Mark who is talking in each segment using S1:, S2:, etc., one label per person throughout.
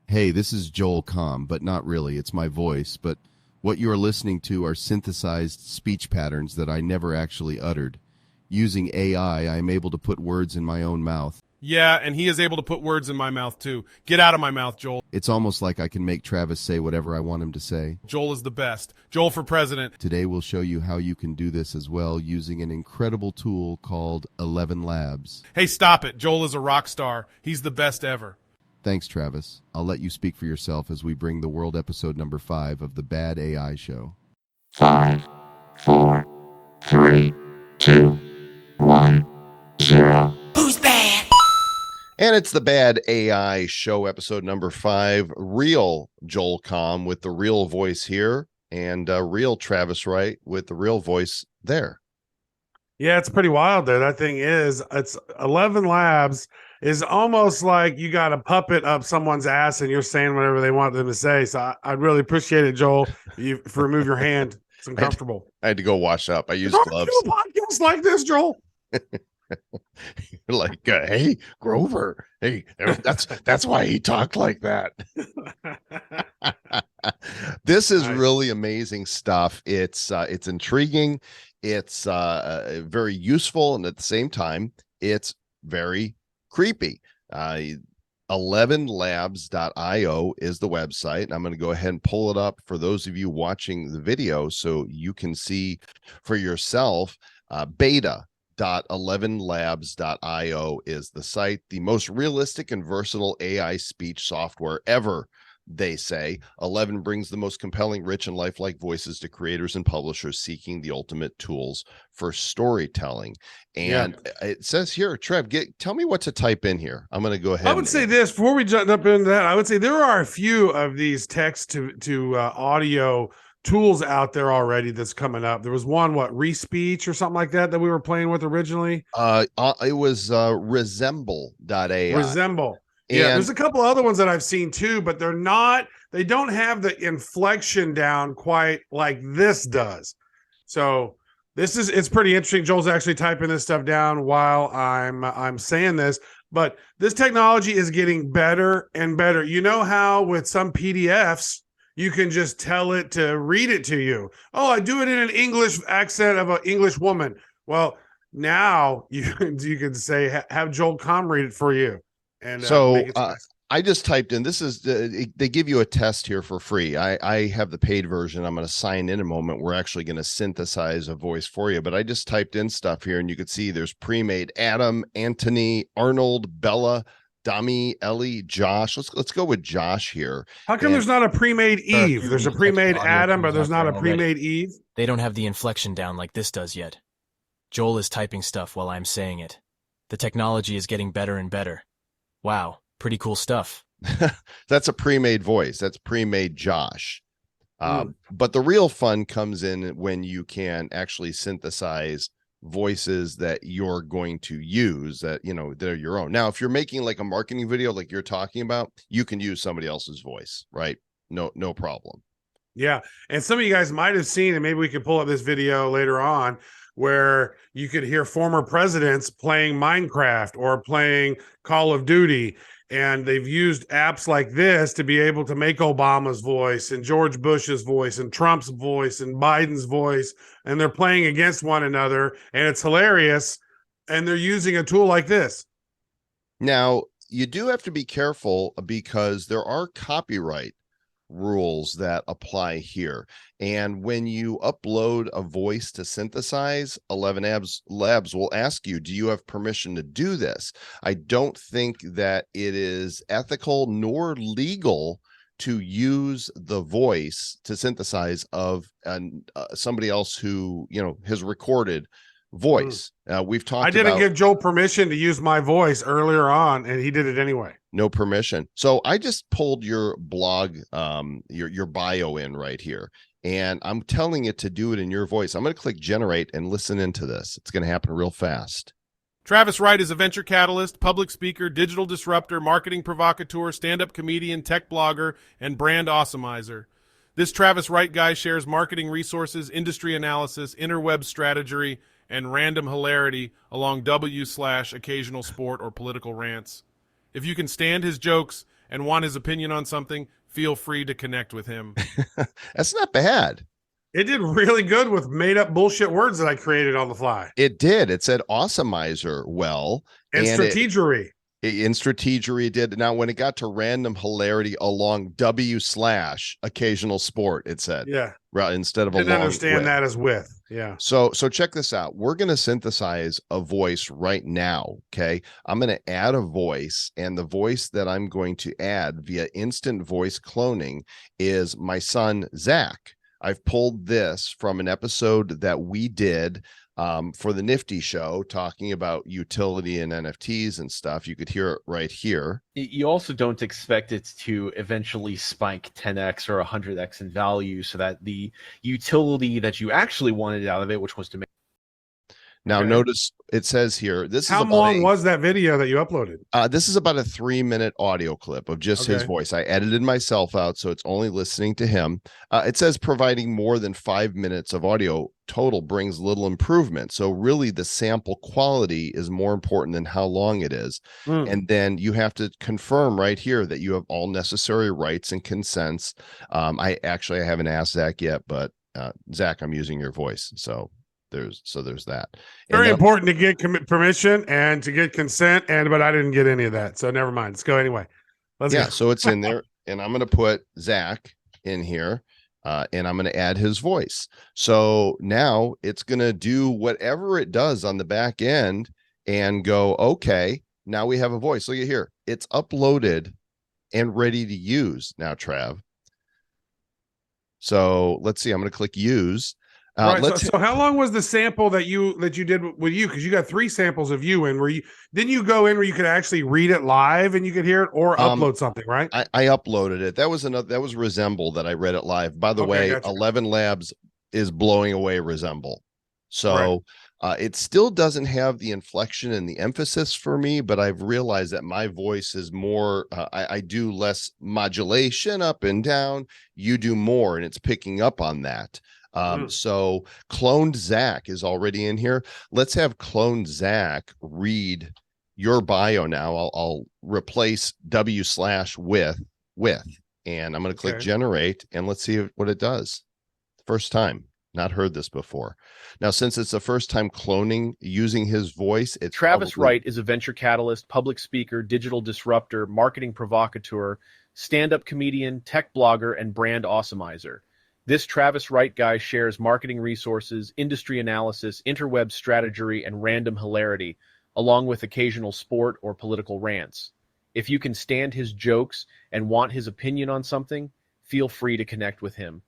S1: Hey, this is Joel Comm, but not really. It's my voice. But what you are listening to are synthesized speech patterns that I never actually uttered. Using AI, I am able to put words in my own mouth.
S2: Yeah, and he is able to put words in my mouth, too. Get out of my mouth, Joel.
S1: It's almost like I can make Travis say whatever I want him to say.
S2: Joel is the best. Joel for president.
S1: Today we'll show you how you can do this as well using an incredible tool called 11 Labs.
S2: Hey, stop it. Joel is a rock star. He's the best ever.
S1: Thanks, Travis. I'll let you speak for yourself as we bring the world episode number 5 of the Bad AI Show.
S3: 5, 4, 3, 2, 1, 0.
S4: Who's bad?
S5: And it's the Bad AI Show, episode number 5. Real Joel Comm with the real voice here, and real Travis Wright with the real voice there.
S6: Yeah, it's pretty wild there. That thing is, it's 11 Labs is almost like you got a puppet up someone's ass and you're saying whatever they want them to say. So I'd really appreciate it, Joel, if you remove your hand. It's uncomfortable.
S5: I had to go wash up. I used gloves.
S6: Do a podcast like this, Joel.
S5: Like, hey, Grover. Hey, that's why he talked like that. This is really amazing stuff. It's intriguing. It's very useful, and at the same time, it's very creepy. 11labs.io is the website, and I'm going to go ahead and pull it up for those of you watching the video so you can see for yourself. Beta.11labs.io is the site, the most realistic and versatile AI speech software ever. They say 11 brings the most compelling, rich, and lifelike voices to creators and publishers seeking the ultimate tools for storytelling. And it says here, Trev, tell me what to type in here. I'm going to go ahead.
S6: I would say this before we jump up into that. I would say there are a few of these text to audio tools out there already that's coming up. There was one, Respeech or something like that we were playing with originally.
S5: It was resemble.ai.
S6: Resemble. Yeah, there's a couple other ones that I've seen too, but they don't have the inflection down quite like this does. So it's pretty interesting. Joel's actually typing this stuff down while I'm saying this, but this technology is getting better and better. You know how with some PDFs, you can just tell it to read it to you. Oh, I do it in an English accent of an English woman. Well, now you can say, have Joel Comm read it for you. And
S5: so I just typed in, this is, they give you a test here for free. I have the paid version. I'm going to sign in a moment. We're actually going to synthesize a voice for you, but I just typed in stuff here and you could see there's pre-made Adam, Anthony, Arnold, Bella, Dami, Ellie, Josh. Let's go with Josh here.
S6: How come there's not a pre-made Eve? There's a pre-made Adam, but there's not a pre-made Eve.
S7: They don't have the inflection down like this does yet. Joel is typing stuff while I'm saying it. The technology is getting better and better. Wow, pretty cool stuff.
S5: That's a pre-made voice. That's pre-made Josh. But the real fun comes in when you can actually synthesize voices that you're going to use that, they're your own. Now, if you're making like a marketing video like you're talking about, you can use somebody else's voice, right? No problem.
S6: Yeah. And some of you guys might have seen, and maybe we could pull up this video later on, where you could hear former presidents playing Minecraft or playing Call of Duty. And they've used apps like this to be able to make Obama's voice and George Bush's voice and Trump's voice and Biden's voice. And they're playing against one another. And it's hilarious. And they're using a tool like this.
S5: Now, you do have to be careful because there are copyright rules that apply here. And when you upload a voice to synthesize, 11 Labs will ask you, do you have permission to do this? I don't think that it is ethical nor legal to use the voice to synthesize of somebody else who, has recorded voice. We've talked
S6: I didn't
S5: about,
S6: give Joel permission to use my voice earlier on, and he did it anyway.
S5: No permission. So I just pulled your blog, your bio in right here, and I'm telling it to do it in your voice. I'm going to click generate and listen into this. It's going to happen real fast.
S2: Travis Wright is a venture catalyst, public speaker, digital disruptor, marketing provocateur, stand-up comedian, tech blogger, and brand awesomizer. This Travis Wright guy shares marketing resources, industry analysis, interweb strategy, and random hilarity along W/occasional sport or political rants. If you can stand his jokes and want his opinion on something, feel free to connect with him.
S5: That's not bad.
S6: It did really good with made up bullshit words that I created on the fly.
S5: It did. It said awesomizer well.
S6: And strategery.
S5: In strategery it did. Now, when it got to random hilarity along w/occasional sport, it said.
S6: Yeah.
S5: Right, instead of a
S6: Didn't
S5: long
S6: understand
S5: with.
S6: that as with. Yeah.
S5: So check this out. We're going to synthesize a voice right now. Okay. I'm going to add a voice, and the voice that I'm going to add via instant voice cloning is my son, Zach. I've pulled this from an episode that we did for the Nifty show, talking about utility and NFTs and stuff. You could hear it right here.
S4: You also don't expect it to eventually spike 10x or 100x in value, so that the utility that you actually wanted out of it, which was to make.
S5: Now, notice it says here, this
S6: How
S5: is
S6: long was that video that you uploaded?
S5: This is about a 3-minute audio clip of just his voice. I edited myself out, so it's only listening to him. It says providing more than 5 minutes of audio total brings little improvement. So really the sample quality is more important than how long it is. And then you have to confirm right here that you have all necessary rights and consents. I haven't asked Zach yet, but Zach, I'm using your voice. So there's that.
S6: Very important to get permission and to get consent, but I didn't get any of that, so never mind. Let's go anyway. Let's go.
S5: So it's in there, and I'm going to put Zach in here, and I'm going to add his voice. So now it's going to do whatever it does on the back end and go, okay, now we have a voice. Look at here. It's uploaded and ready to use now, Trav. So let's see. I'm going to click use.
S6: Right. So how long was the sample that you did with you? Because you got 3 samples of you, and didn't you go in where you could actually read it live and you could hear it, or upload something, right?
S5: I uploaded it. That was Resemble that I read it live. By the way, gotcha. 11 Labs is blowing away Resemble. So it still doesn't have the inflection and the emphasis for me, but I've realized that my voice is more, I do less modulation up and down. You do more, and it's picking up on that. So cloned Zach is already in here. Let's have cloned Zach read your bio now. I'll replace w/with, and I'm going to click generate, and let's see what it does. First time, not heard this before. Now, since it's the first time cloning using his voice, it's
S4: Travis Wright is a venture catalyst, public speaker, digital disruptor, marketing provocateur, stand-up comedian, tech blogger, and brand awesomizer. This Travis Wright guy shares marketing resources, industry analysis, interweb strategy, and random hilarity, along with occasional sport or political rants. If you can stand his jokes and want his opinion on something, feel free to connect with him.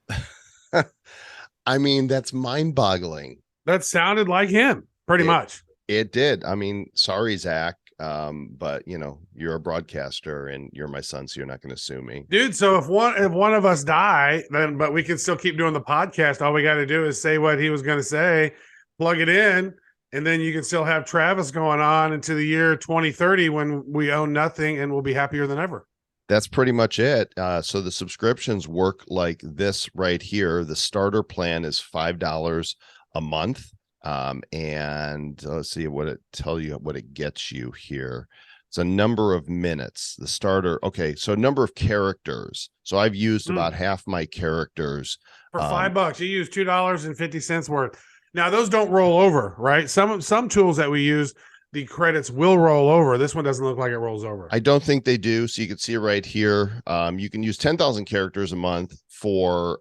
S5: I mean, that's mind-boggling.
S6: That sounded like him, pretty much.
S5: It did. I mean, sorry, Zach. But you're a broadcaster and you're my son, so you're not going to sue me,
S6: dude. So if one of us die, but we can still keep doing the podcast. All we got to do is say what he was going to say, plug it in, and then you can still have Travis going on into the year 2030 when we own nothing and we'll be happier than ever.
S5: That's pretty much it. So the subscriptions work like this right here. The starter plan is $5 a month. And let's see what it gets you here. It's a number of minutes. The starter. Okay. So number of characters. So I've used about half my characters
S6: for $5. You use $2.50 worth. Now those don't roll over, right? Some tools that we use, the credits will roll over. This one doesn't look like it rolls over.
S5: I don't think they do. So you can see right here. You can use 10,000 characters a month for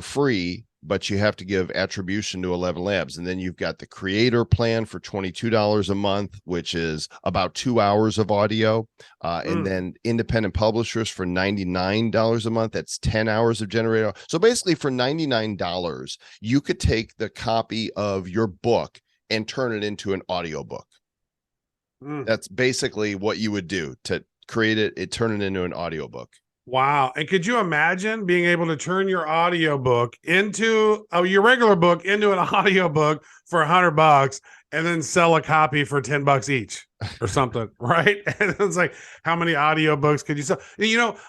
S5: free, but you have to give attribution to 11 Labs. And then you've got the creator plan for $22 a month, which is about 2 hours of audio. And then independent publishers for $99 a month. That's 10 hours of generated. So basically for $99, you could take the copy of your book and turn it into an audiobook. That's basically what you would do to create it, turn it into an audiobook.
S6: Wow. And could you imagine being able to turn your audiobook into your regular book into an audiobook for $100 and then sell a copy for $10 each or something, right? And it's like, how many audiobooks could you sell?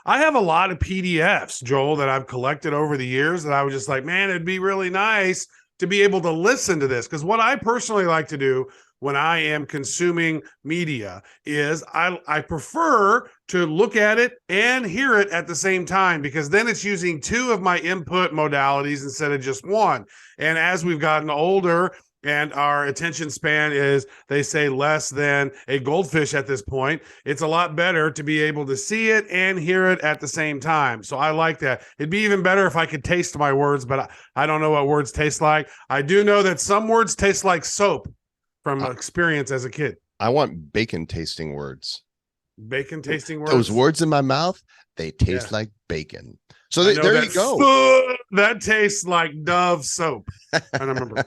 S6: I have a lot of PDFs, Joel, that I've collected over the years that I was just like, man, it'd be really nice to be able to listen to this. Because what I personally like to do when I am consuming media is I prefer to look at it and hear it at the same time, because then it's using two of my input modalities instead of just one. And as we've gotten older and our attention span is, they say, less than a goldfish at this point, it's a lot better to be able to see it and hear it at the same time. So I like that. It'd be even better if I could taste my words, but I don't know what words taste like. I do know that some words taste like soap from experience as a kid.
S5: I want bacon tasting words.
S6: Bacon tasting words.
S5: Those words in my mouth, they taste like bacon. So there you go.
S6: That tastes like Dove soap. I remember.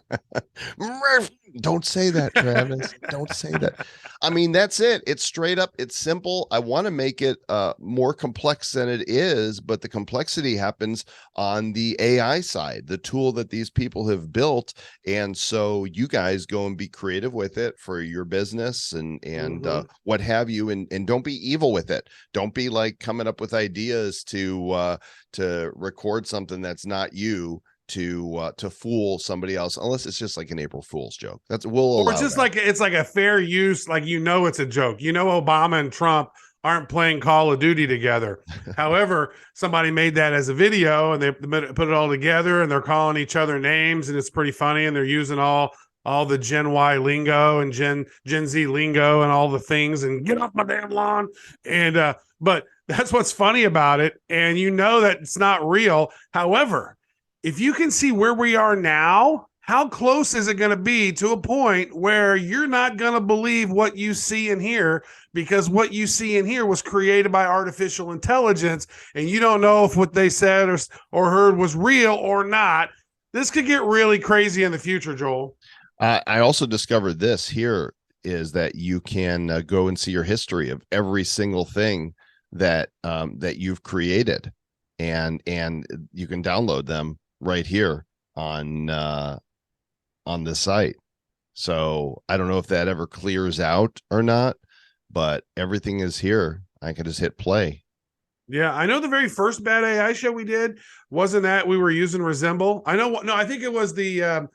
S5: Don't say that, Travis. Don't say that. I mean, that's it. It's straight up. It's simple. I want to make it more complex than it is, but the complexity happens on the AI side, the tool that these people have built. And so you guys go and be creative with it for your business and what have you, and don't be evil with it. Don't be like coming up with ideas to record something that's not you, to fool somebody else, unless it's just like an April Fool's joke. Or
S6: it's just like it's like a fair use, like, it's a joke. Obama and Trump aren't playing Call of Duty together. However, somebody made that as a video and they put it all together and they're calling each other names and it's pretty funny, and they're using all the Gen Y lingo and Gen Z lingo and all the things, and get off my damn lawn. And but that's what's funny about it, and that it's not real. However, if you can see where we are now, how close is it going to be to a point where you're not going to believe what you see and hear, because what you see and hear was created by artificial intelligence, and you don't know if what they said or heard was real or not. This could get really crazy in the future, Joel.
S5: I also discovered this here is that you can go and see your history of every single thing that you've created, and you can download them right here on the site. So I don't know if that ever clears out or not, but everything is here. I can just hit play.
S6: Yeah, I know the very first Bad AI show we did wasn't that we were using Resemble. I think it was the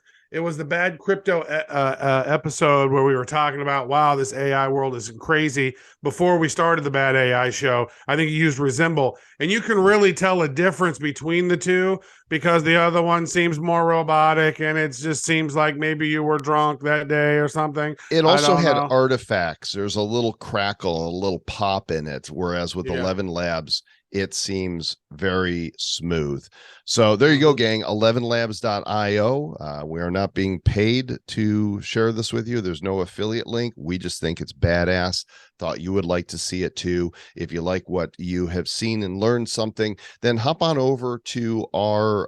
S6: Bad Crypto episode where we were talking about, wow, this AI world is crazy. Before we started the Bad AI show, I think you used Resemble, and you can really tell a difference between the two, because the other one seems more robotic and it just seems like maybe you were drunk that day or something.
S5: It also had artifacts. There's a little crackle, a little pop in it, whereas with 11 Labs, it seems very smooth. So there you go, gang. 11labs.io. We are not being paid to share this with you. There's no affiliate link. We just think it's badass. Thought you would like to see it too. If you like what you have seen and learned something, then hop on over to our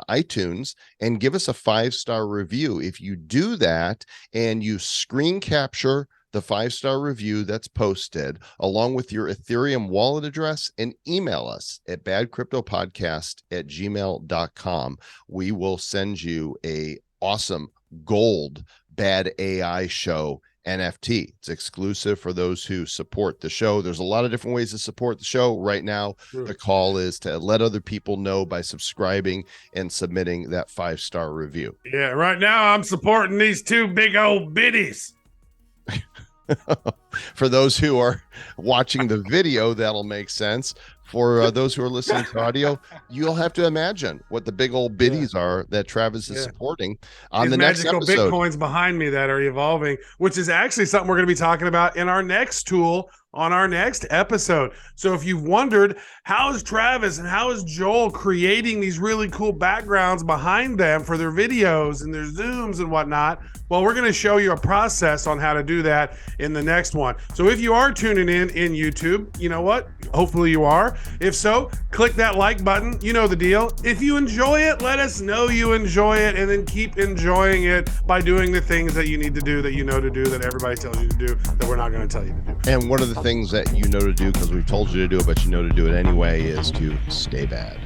S5: iTunes and give us a 5-star review. If you do that and you screen capture the 5-star review that's posted along with your Ethereum wallet address, and email us at badcryptopodcast@gmail.com. We will send you a awesome gold Bad AI show NFT. It's exclusive for those who support the show. There's a lot of different ways to support the show right now. The call is to let other people know by subscribing and submitting that 5-star review.
S6: Yeah, right now I'm supporting these two big old biddies.
S5: For those who are watching the video, that'll make sense. For those who are listening to audio, you'll have to imagine what the big old biddies are that Travis is supporting on the next episode.
S6: Magical Bitcoins behind me that are evolving, which is actually something we're going to be talking about in our next tool on our next episode. So if you've wondered, how is Travis and how is Joel creating these really cool backgrounds behind them for their videos and their Zooms and whatnot? Well, we're going to show you a process on how to do that in the next one. So if you are tuning in YouTube, you know what? Hopefully you are. If so, click that like button. You know the deal. If you enjoy it, let us know you enjoy it, and then keep enjoying it by doing the things that you need to do, that you know to do, that everybody tells you to do, that we're not going to tell you to do.
S5: And one of the things that you know to do, because we've told you to do it, but you know to do it anyway, is to stay bad.